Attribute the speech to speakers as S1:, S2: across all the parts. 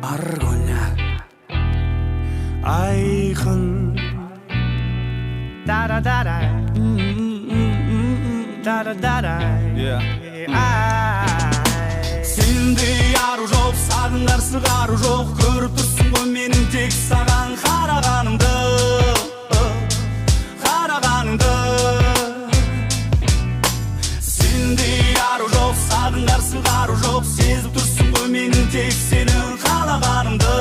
S1: Argonya Ayxın Da-da-da-da Da-da-da-da Sende yarı жоқ, сағындар сығары жоқ. Көріп тұрсың ғой менің тек саған қарағанымды Сенде яры жоқ, сағындар сығары жоқ. Сезіп тұрсың ғой менің тек сені қалағанымды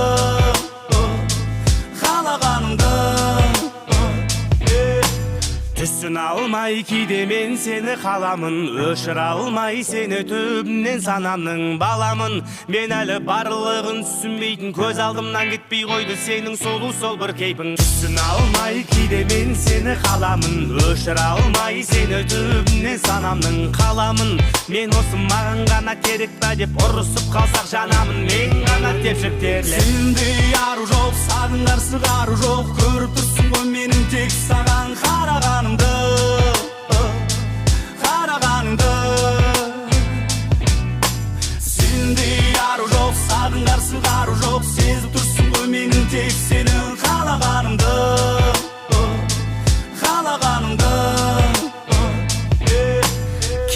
S1: Түсін алмай кейде мен сені қаламын, өшіре алмай сені төбімнен санамның баламын. Мен әлі барлығын түсінбейтін, көз алдымнан кетпей қойды сенің солу сол бір кейпің. Түсін алмай кейде мен сені қаламын, өшіре алмай сені төбімнен санамның қаламын. Мен осы маған ғана керек па деп ұрысып қалсақ жанамын, мен ғана тепшіктерлер. Сенде яру жоқ, сағындар сығары жоқ. Көріп тұрсың ғой менің тек саған қарағанымды Сенде яру жоқ, сағындар сығары жоқ. Сезіп тұрсың ғой менің тек сені қалағанымды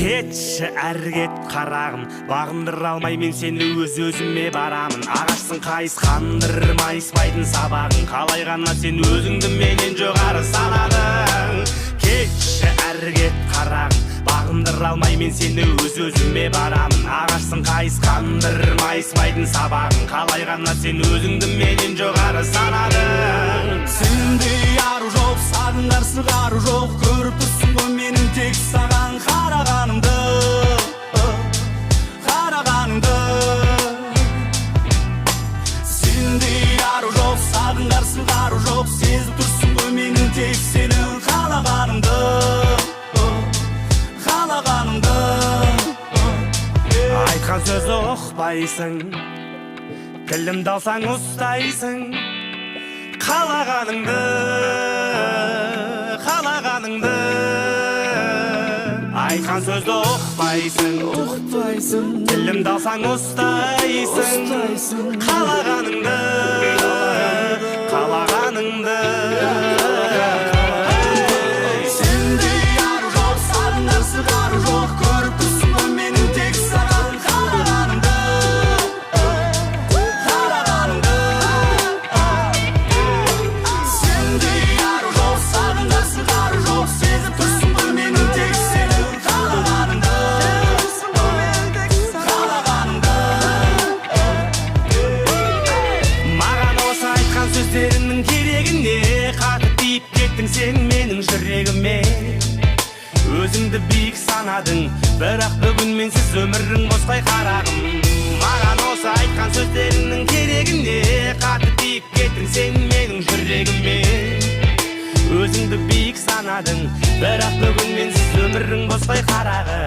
S1: Кетші әрі кет қарағым, бағындыра алмай мен сені өз-өзіме барамын. Ағаштың қайысқандыр майыспайтын сабағың, қалай ғана сен өзіңді менен жоғары санадың. Кетші әрі кет қарағым, бағындыра алмай мен сені өз-өзіме барамын. Ағаштың қайысқандыр майыспайтын сабағың, қалай ғана сен өзіңді менен жоғары санадың. Сенде яру жоқ, сағындар сығары жоқ. Көріп тұрсың ғой менің тек саған қарағанымды Сенде яру жоқ, сағындар сығары жоқ. Сезіп тұрсың ғой менің тек сені қалағанымды Айтқан сөзі ұқпайсың, тілімді алсаң ұстайсың. Қалағаныңды Айтқан сөзді ұқпайсың, тілімді алсаң ұстайсың. Қалағаныңды Сенде яру жоқ, сағындар сығары жоқ. Көріп тұрсың ғой менің тек саған қарағанымды Сенде яру жоқ, сағындар сығары жоқ. Сезіп тұрсың ғой менің тек сені қалағанымды Маған осы айтқан сөздеріңнің керегіне қатып тиіп кеттің сен менің жүрегіме. Өзіңді биік санадың, бірақ бүгін менсіз өмірің босқай қарағым. Маған осы айтқан сөздеріңнің керегіне қатып тиіп кеттің сен менің жүрегіме. Өзіңді биік санадың, бірақ бүгін менсіз өмірің босқай қарағы